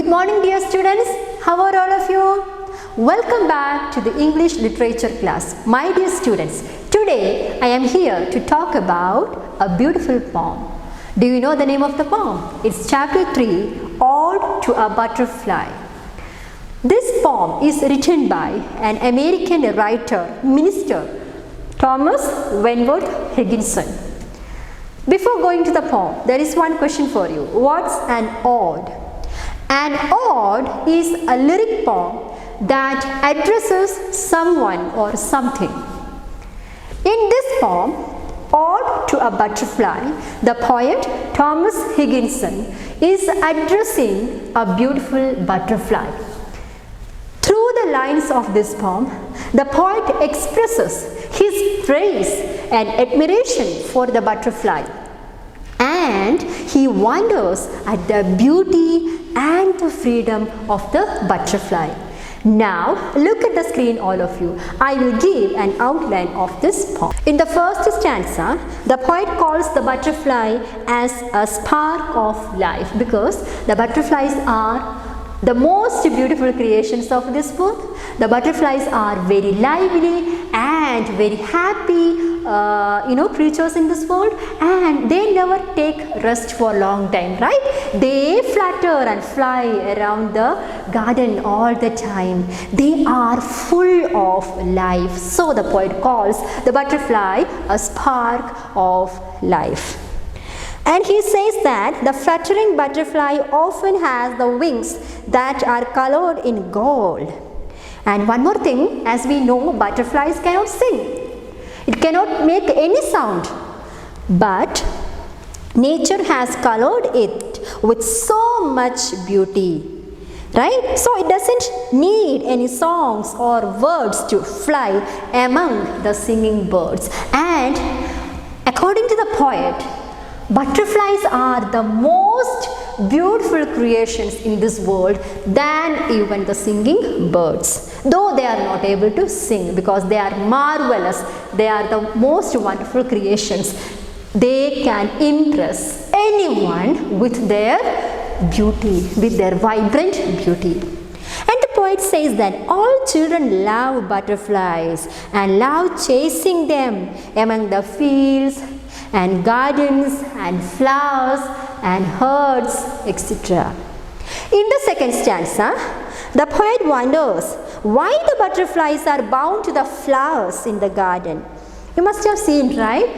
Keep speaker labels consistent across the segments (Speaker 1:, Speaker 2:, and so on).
Speaker 1: Good morning dear students, how are all of you? Welcome back to the English literature class. My dear students, today I am here to talk about a beautiful poem. Do you know the name of the poem? It's chapter 3, Ode to a Butterfly. This poem is written by an American writer, minister, Thomas Wentworth Higginson. Before going to the poem, there is one question for you. What's an ode? An ode is a lyric poem that addresses someone or something. In this poem, Ode to a Butterfly, the poet Thomas Higginson is addressing a beautiful butterfly. Through the lines of this poem, the poet expresses his praise and admiration for the butterfly, and he wonders at the beauty and the freedom of the butterfly. Now look at the screen, all of you. I will give an outline of this poem. In the first stanza, the poet calls the butterfly as a spark of life, because the butterflies are the most beautiful creations of this world. The butterflies are very lively and very happy creatures in this world, and they never take rest for a long time, right? They flutter and fly around the garden all the time. They are full of life. So the poet calls the butterfly a spark of life. And he says that the fluttering butterfly often has the wings that are colored in gold. And one more thing, as we know, butterflies cannot sing. It cannot make any sound. But nature has colored it with so much beauty, right? So it doesn't need any songs or words to fly among the singing birds. And according to the poet, butterflies are the most beautiful creations in this world than even the singing birds, though they are not able to sing, because they are marvelous. They are the most wonderful creations. They can impress anyone with their beauty, with their vibrant beauty. And the poet says that all children love butterflies and love chasing them among the fields and gardens and flowers and herds, etc. In the second stanza, the poet wonders why the butterflies are bound to the flowers in the garden. You must have seen, right?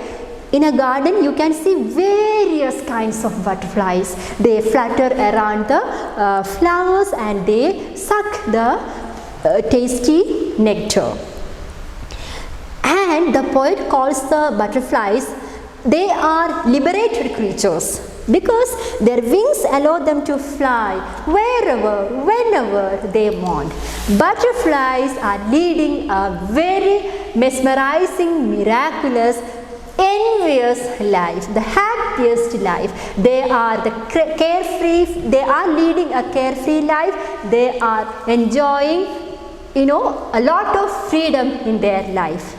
Speaker 1: In a garden, you can see various kinds of butterflies. They flutter around the flowers and they suck the tasty nectar. And the poet calls the butterflies, they are liberated creatures, because their wings allow them to fly wherever, whenever they want. Butterflies are leading a very mesmerizing, miraculous, envious life, the happiest life. They are the carefree, they are leading a carefree life. They are enjoying, a lot of freedom in their life.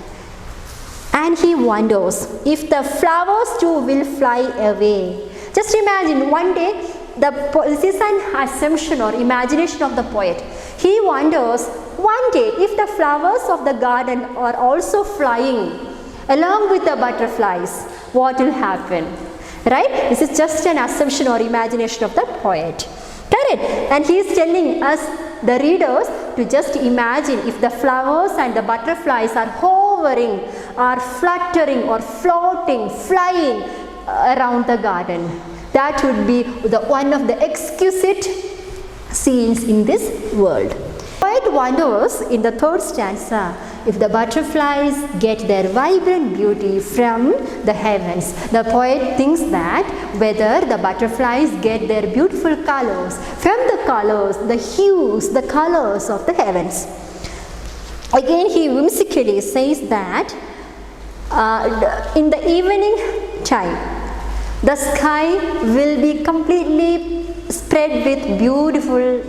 Speaker 1: And he wonders if the flowers too will fly away. Just imagine one day, this is an assumption or imagination of the poet. He wonders one day if the flowers of the garden are also flying along with the butterflies, what will happen? Right? This is just an assumption or imagination of the poet. Correct? And he is telling us, the readers, to just imagine if the flowers and the butterflies are hovering, are fluttering or floating, flying around the garden. That would be one of the exquisite scenes in this world. The poet wonders in the third stanza if the butterflies get their vibrant beauty from the heavens. The poet thinks that whether the butterflies get their beautiful colors from the colors, the hues, the colors of the heavens. Again, he whimsically says that in the evening time, the sky will be completely spread with beautiful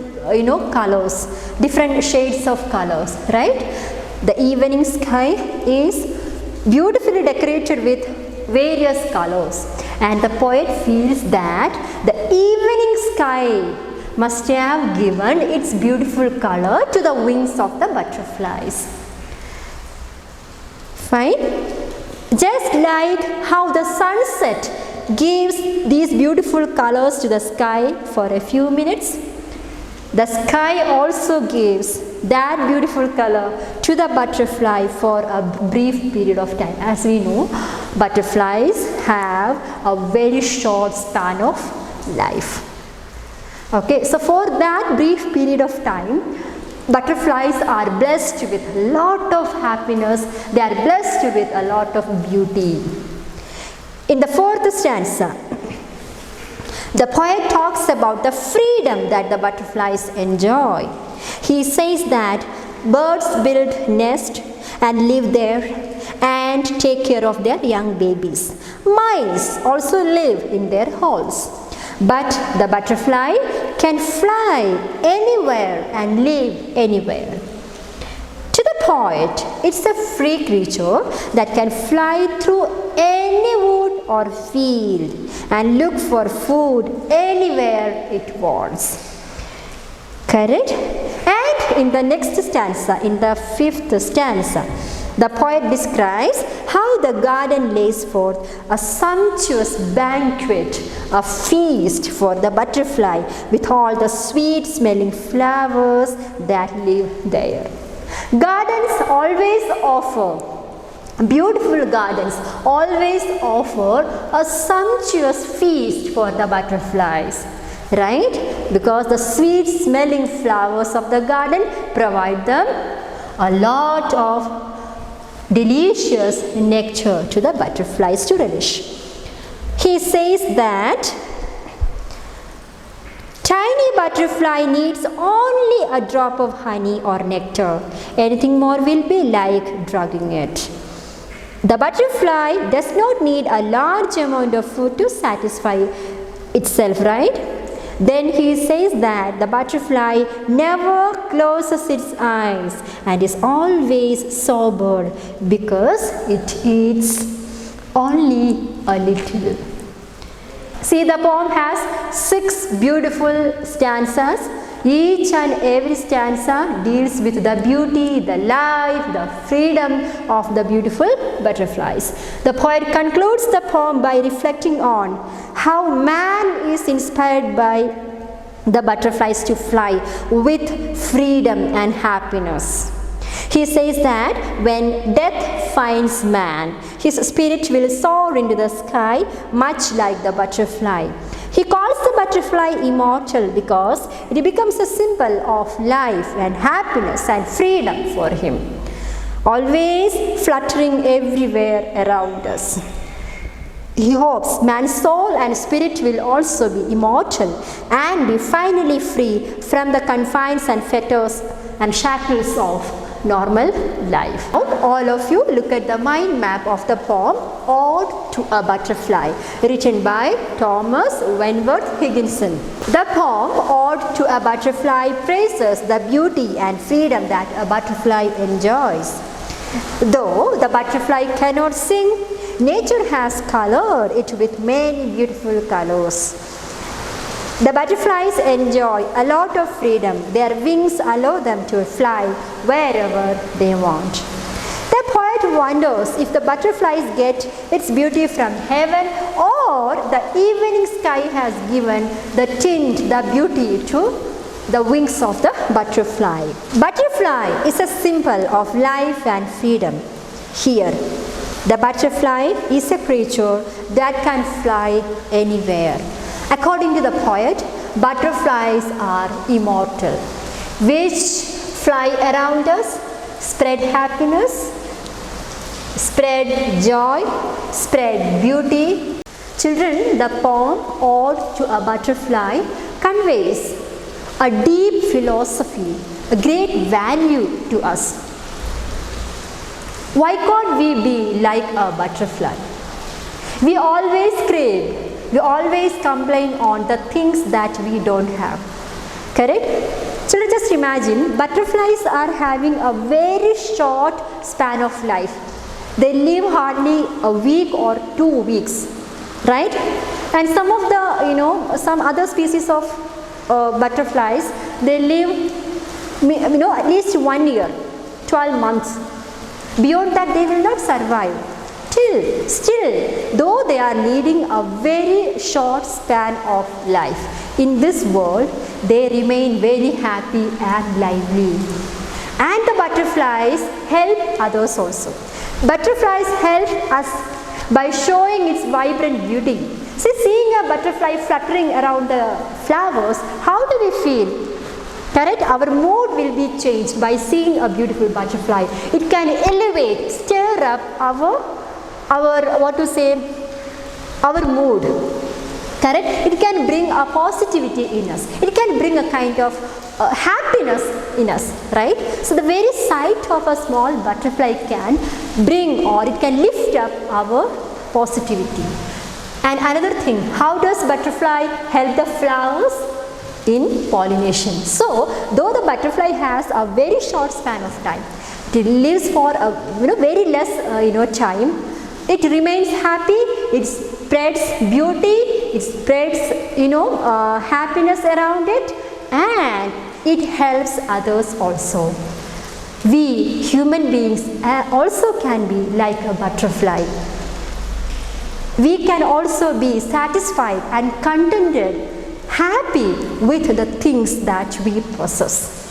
Speaker 1: colors, different shades of colors, right? The evening sky is beautifully decorated with various colors, and the poet feels that the evening sky must have given its beautiful color to the wings of the butterflies. Fine. Just like how the sunset gives these beautiful colors to the sky for a few minutes, the sky also gives that beautiful color to the butterfly for a brief period of time. As we know, butterflies have a very short span of life. Okay, so for that brief period of time, butterflies are blessed with a lot of happiness. They are blessed with a lot of beauty. In the fourth stanza, the poet talks about the freedom that the butterflies enjoy. He says that birds build nest and live there and take care of their young babies. Mice also live in their holes. But the butterfly can fly anywhere and live anywhere. To the poet, it's a free creature that can fly through any wood or field and look for food anywhere it wants. Correct? And in the next stanza, in the fifth stanza, the poet describes how the garden lays forth a sumptuous banquet, a feast for the butterfly with all the sweet smelling flowers that live there. Gardens always offer, beautiful gardens always offer a sumptuous feast for the butterflies. Right? Because the sweet smelling flowers of the garden provide them a lot of delicious nectar to the butterflies to relish. He says that tiny butterfly needs only a drop of honey or nectar. Anything more will be like drugging it. The butterfly does not need a large amount of food to satisfy itself, right? Then he says that the butterfly never closes its eyes and is always sober because it eats only a little. See, the poem has 6 beautiful stanzas. Each and every stanza deals with the beauty, the life, the freedom of the beautiful butterflies. The poet concludes the poem by reflecting on how man is inspired by the butterflies to fly with freedom and happiness. He says that when death finds man, his spirit will soar into the sky much like the butterfly. He calls the butterfly immortal because it becomes a symbol of life and happiness and freedom for him, always fluttering everywhere around us. He hopes man's soul and spirit will also be immortal and be finally free from the confines and fetters and shackles of normal life. All of you look at the mind map of the poem Ode to a Butterfly, written by Thomas Wentworth Higginson. The poem Ode to a Butterfly praises the beauty and freedom that a butterfly enjoys. Though the butterfly cannot sing, nature has colored it with many beautiful colors. The butterflies enjoy a lot of freedom. Their wings allow them to fly wherever they want. The poet wonders if the butterflies get its beauty from heaven or the evening sky has given the tint, the beauty to the wings of the butterfly. Butterfly is a symbol of life and freedom. Here, the butterfly is a creature that can fly anywhere. According to the poet, butterflies are immortal, which fly around us, spread happiness, spread joy, spread beauty. Children, the poem Ode to a Butterfly conveys a deep philosophy, a great value to us. Why can't we be like a butterfly? We always crave. We always complain on the things that we don't have. Correct? So let's just imagine butterflies are having a very short span of life. They live hardly a week or 2 weeks, right? And some of the, some other species of butterflies, they live at least 1 year, 12 months. Beyond that they will not survive. Still, though they are leading a very short span of life, in this world they remain very happy and lively. And the butterflies help others also. Butterflies help us by showing its vibrant beauty. See, seeing a butterfly fluttering around the flowers, how do we feel? Correct? Our mood will be changed by seeing a beautiful butterfly. It can elevate, stir up our mood. Correct? It can bring a positivity in us. It can bring a kind of happiness in us, right? So the very sight of a small butterfly can bring, or it can lift up our positivity. And another thing, how does butterfly help the flowers? In pollination. So though the butterfly has a very short span of time, it lives for a very less time, it remains happy, it spreads beauty, it spreads happiness around it, and it helps others also. We human beings also can be like a butterfly. We can also be satisfied and contented, happy with the things that we possess.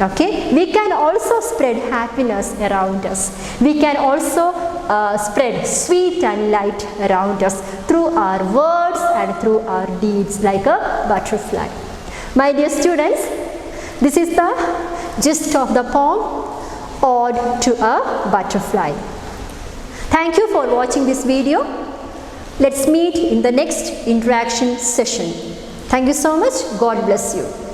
Speaker 1: Okay, we can also spread happiness around us. We can also spread sweet and light around us through our words and through our deeds, like a butterfly. My dear students, this is the gist of the poem Ode to a Butterfly. Thank you for watching this video. Let's meet in the next interaction session. Thank you so much. God bless you.